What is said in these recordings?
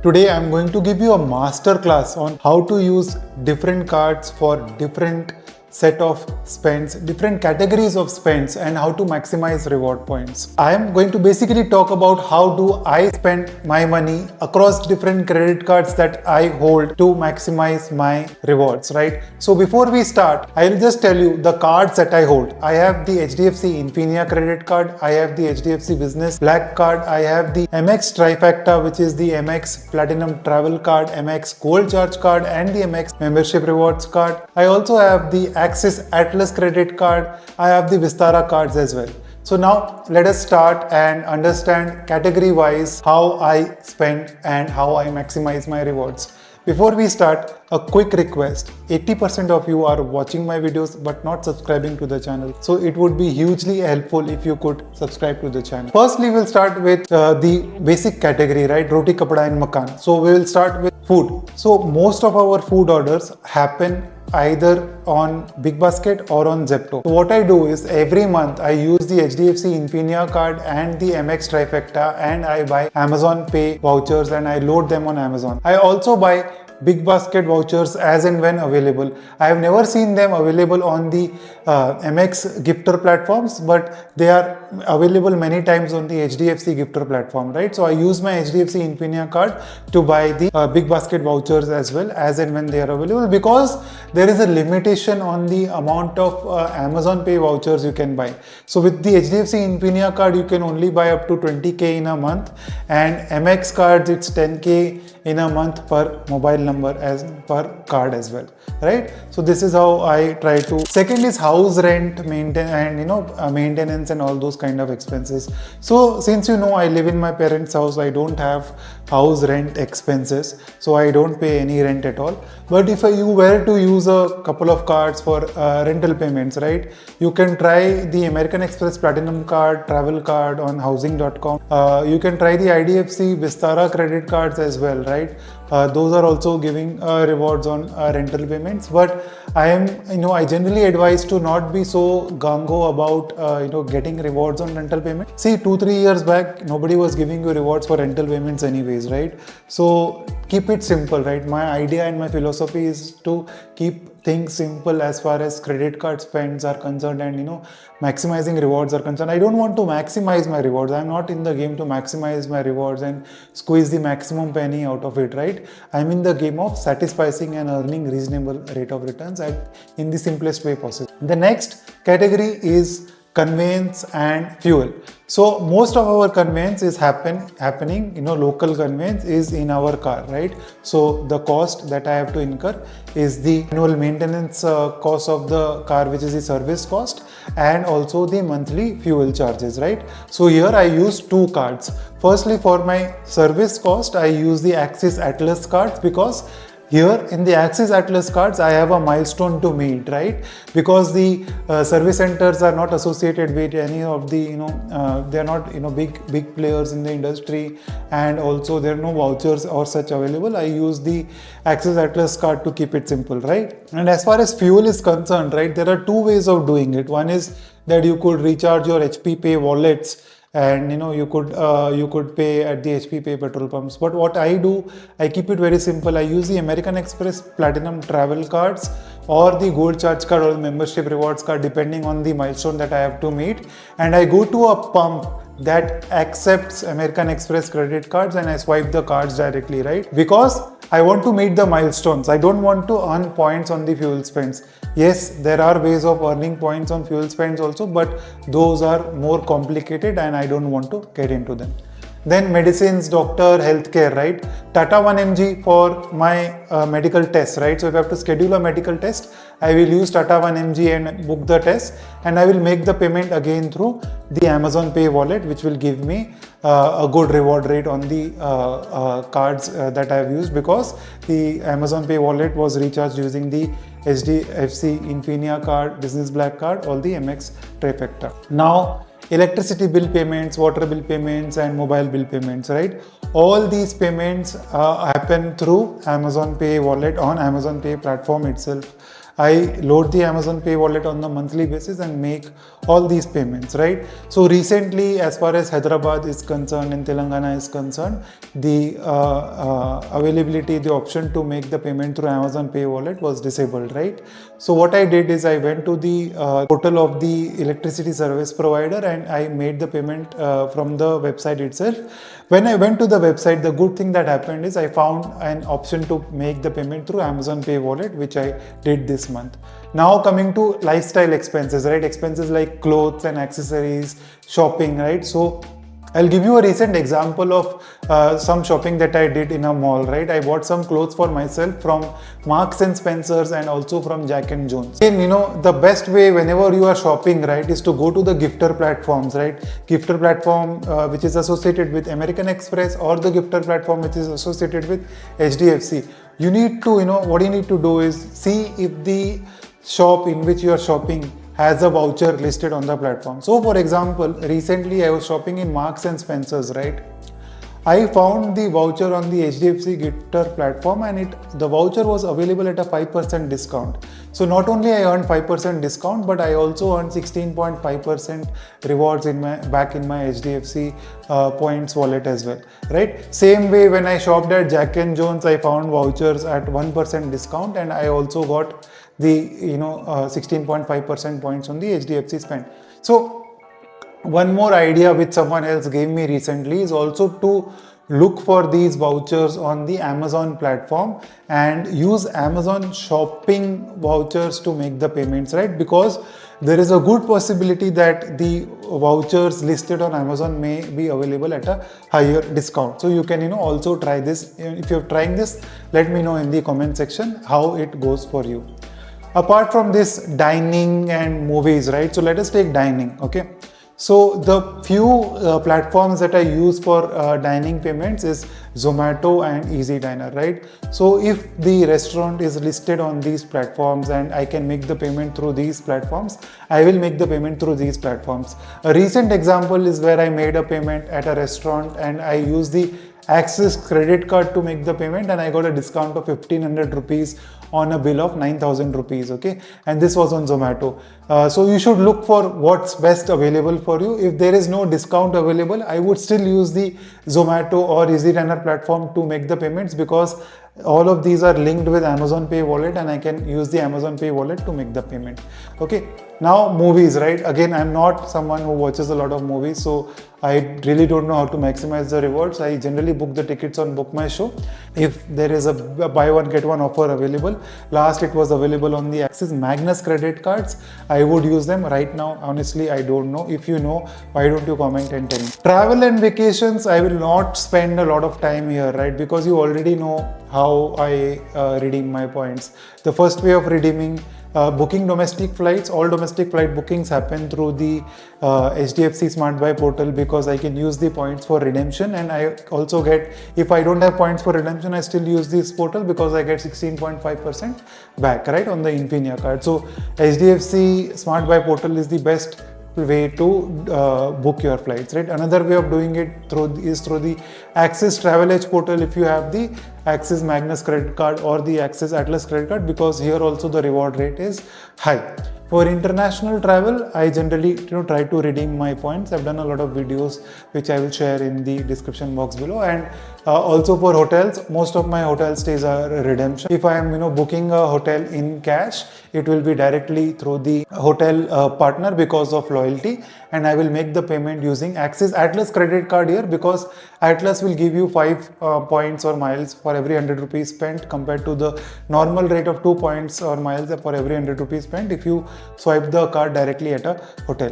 Today I'm going to give you a master class on how to use different cards for different set of spends, different categories of spends, and how to maximize reward points. I am going to basically talk about how do I spend my money across different credit cards that I hold to maximize my rewards, right? So before we start, I'll just tell you the cards that I hold. I have the HDFC Infinia credit card, I have the HDFC Business Black card, I have the MX Trifecta, which is the MX Platinum Travel card, MX Gold Charge card, and the MX Membership Rewards card. I also have the Axis Atlas credit card. I have the Vistara cards as well. So now let us start and understand category wise how I spend and how I maximize my rewards. Before we start, a quick request. 80% of you are watching my videos but not subscribing to the channel. So it would be hugely helpful if you could subscribe to the channel. Firstly, we'll start with the basic category, right? Roti, kapda and makan. So we will start with food. So most of our food orders happen either on Big Basket or on Zepto. So what I do is every month I use the HDFC Infinia card and the MX Trifecta and I buy Amazon Pay vouchers and I load them on Amazon. I also buy Big Basket vouchers as and when available. I have never seen them available on the MX gifter platforms, but they are available many times on the HDFC gifter platform, right? So I use my HDFC Infinia card to buy the Big Basket vouchers as well as and when they are available, because there is a limitation on the amount of Amazon Pay vouchers you can buy. So with the HDFC Infinia card, you can only buy up to 20k in a month, and MX cards it's 10k in a month per mobile number as per card as well, right? So this is how I try to. Second is house rent, maintenance and all those kind of expenses. So since I live in my parents' house, I don't have house rent expenses, so I don't pay any rent at all. But if you were to use a couple of cards for rental payments, right, you can try the American Express Platinum card, travel card on housing.com. You can try the IDFC Vistara credit cards as well, right? Those are also giving rewards on rental payments. But I generally advise to not be so gung-ho about getting rewards on rental payment. See, 2-3 years back, nobody was giving you rewards for rental payments anyways, right? So keep it simple, right? My idea and my philosophy is to keep things simple as far as credit card spends are concerned and maximizing rewards are concerned. I don't want to maximize my rewards. I'm not in the game to maximize my rewards and squeeze the maximum penny out of it, right? I'm in the game of satisfying and earning reasonable rate of returns in the simplest way possible. The next category is conveyance and fuel. So most of our conveyance is happening, local conveyance is in our car, right? So the cost that I have to incur is the annual maintenance cost of the car, which is the service cost, and also the monthly fuel charges, right? So here I use two cards. Firstly, for my service cost, I use the Axis Atlas cards, because here in the Axis Atlas cards, I have a milestone to meet, right? Because the service centers are not associated with any of the, they are not, big players in the industry, and also there are no vouchers or such available. I use the Axis Atlas card to keep it simple, right? And as far as fuel is concerned, right, there are two ways of doing it. One is that you could recharge your HP Pay wallets, and you could pay at the HP Pay petrol pumps. But what I do, I keep it very simple. I use the American Express Platinum travel cards or the Gold Charge card or the Membership Rewards card, depending on the milestone that I have to meet, and I go to a pump that accepts American Express credit cards and I swipe the cards directly, right? Because I want to meet the milestones. I don't want to earn points on the fuel spends. Yes, there are ways of earning points on fuel spends also, but those are more complicated and I don't want to get into them. Then medicines, doctor, healthcare, right? Tata 1mg for my medical test, right? So if I have to schedule a medical test, I will use Tata 1mg and book the test, and I will make the payment again through the Amazon Pay wallet, which will give me a good reward rate on the cards that I have used, because the Amazon Pay wallet was recharged using the HDFC Infinia card, Business Black card, or the MX Trifecta. Now, electricity bill payments, water bill payments, and mobile bill payments, right? All these payments happen through Amazon Pay wallet on Amazon Pay platform itself. I load the Amazon Pay wallet on the monthly basis and make all these payments, right? So recently, as far as Hyderabad is concerned and Telangana is concerned, the availability, the option to make the payment through Amazon Pay wallet was disabled, right? So what I did is I went to the portal of the electricity service provider and I made the payment from the website itself. When I went to the website, the good thing that happened is I found an option to make the payment through Amazon Pay wallet, which I did this month. Now coming to lifestyle expenses, right? Expenses like clothes and accessories, shopping, right? So I'll give you a recent example of some shopping that I did in a mall, right? I bought some clothes for myself from Marks and Spencer's and also from Jack and Jones. And the best way whenever you are shopping, right, is to go to the gifter platforms, right? Gifter platform which is associated with American Express or the gifter platform which is associated with HDFC. You need to, what you need to do is see if the shop in which you are shopping has a voucher listed on the platform. So for example, recently I was shopping in Marks and Spencer's, right? I found the voucher on the HDFC Gifter platform and the voucher was available at a 5% discount. So not only I earned 5% discount, but I also earned 16.5% rewards back in my HDFC points wallet as well, right? Same way when I shopped at Jack and Jones, I found vouchers at 1% discount and I also got the 16.5% points on the HDFC spend. So one more idea which someone else gave me recently is also to look for these vouchers on the Amazon platform and use Amazon shopping vouchers to make the payments, right? Because there is a good possibility that the vouchers listed on Amazon may be available at a higher discount. So you can also try this. If you're trying this, let me know in the comment section how it goes for you. Apart from this, dining and movies, right? So let us take dining, okay? So the few platforms that I use for dining payments is Zomato and Easy Diner, right? So if the restaurant is listed on these platforms and I can make the payment through these platforms, I will make the payment through these platforms. A recent example is where I made a payment at a restaurant and I used the Axis credit card to make the payment and I got a discount of 1500 rupees on a bill of 9000 rupees, okay? And this was on Zomato. So you should look for what's best available for you. If there is no discount available, I would still use the Zomato or Easy Diner platform to make the payments because all of these are linked with Amazon Pay wallet and I can use the Amazon Pay wallet to make the payment. Okay, now movies, right? Again, I'm not someone who watches a lot of movies, so I really don't know how to maximize the rewards. I generally book the tickets on Book My Show. If there is a buy one get one offer available, last it was available on the Axis Magnus credit cards, I would use them. Right now, honestly, I don't know. If you know, why don't you comment and tell me? Travel and vacations, I will not spend a lot of time here, right? Because you already know how I redeem my points. The first way of redeeming booking domestic flights, all domestic flight bookings happen through the HDFC Smart Buy portal because I can use the points for redemption, and I also get, if I don't have points for redemption, I still use this portal because I get 16.5% back, right, on the Infinia card. So HDFC Smart Buy portal is the best way to book your flights, right? Another way of doing it is through the Axis Travel Edge portal if you have the Axis Magnus credit card or the Axis Atlas credit card, because here also the reward rate is high. For international travel, I generally try to redeem my points. I've done a lot of videos which I will share in the description box below, and also for hotels, most of my hotel stays are redemption. If I am booking a hotel in cash, it will be directly through the hotel partner because of loyalty, and I will make the payment using Axis Atlas credit card here because Atlas will give you 5 points or miles for every 100 rupees spent compared to the normal rate of 2 points or miles for every 100 rupees spent if you swipe the card directly at a hotel.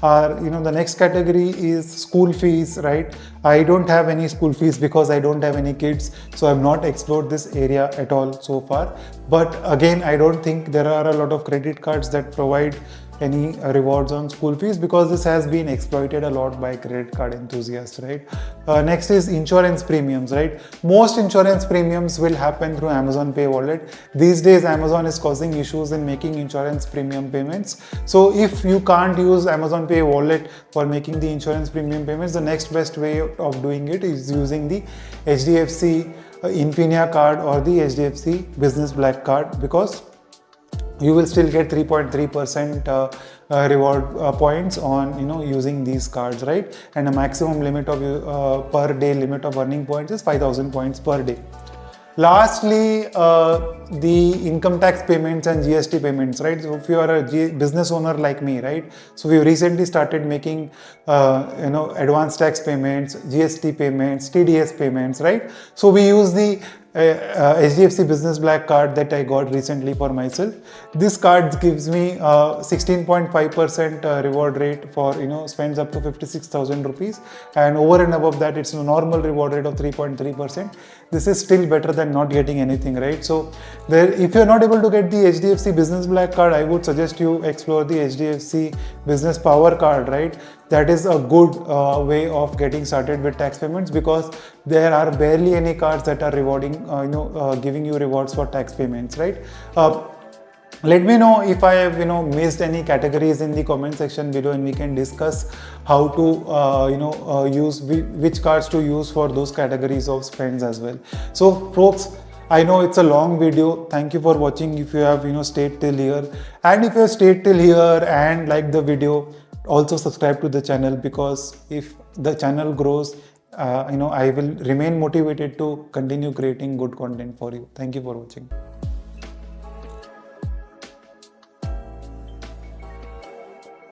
The next category is school fees, right? I don't have any school fees because I don't have any kids, so I've not explored this area at all so far. But again, I don't think there are a lot of credit cards that provide any rewards on school fees because this has been exploited a lot by credit card enthusiasts, right? Next is insurance premiums, right? Most insurance premiums will happen through Amazon Pay wallet. These days, Amazon is causing issues in making insurance premium payments. So if you can't use Amazon Pay wallet for making the insurance premium payments, the next best way of doing it is using the HDFC Infinia card or the HDFC Business Black card, because you will still get 3.3% reward points on using these cards, right? And a maximum limit of per day limit of earning points is 5,000 points per day. Lastly, the income tax payments and GST payments, right? So if you are a business owner like me, right? So we recently started making, advanced tax payments, GST payments, TDS payments, right? So we use the HDFC Business Black card that I got recently for myself. This card gives me 16.5% reward rate for spends up to 56,000 rupees, and over and above that it's a normal reward rate of 3.3%. This is still better than not getting anything, right? So if you're not able to get the HDFC Business Black card, I would suggest you explore the HDFC Business Power card, right? That is a good way of getting started with tax payments, because there are barely any cards that are rewarding, giving you rewards for tax payments, right? Let me know if I have missed any categories in the comment section below, and we can discuss how to use which cards to use for those categories of spends as well. So folks, I know it's a long video. Thank you for watching if you have stayed till here, and if you have stayed till here and liked the video, also subscribe to the channel, because if the channel grows, I will remain motivated to continue creating good content for you. Thank you for watching.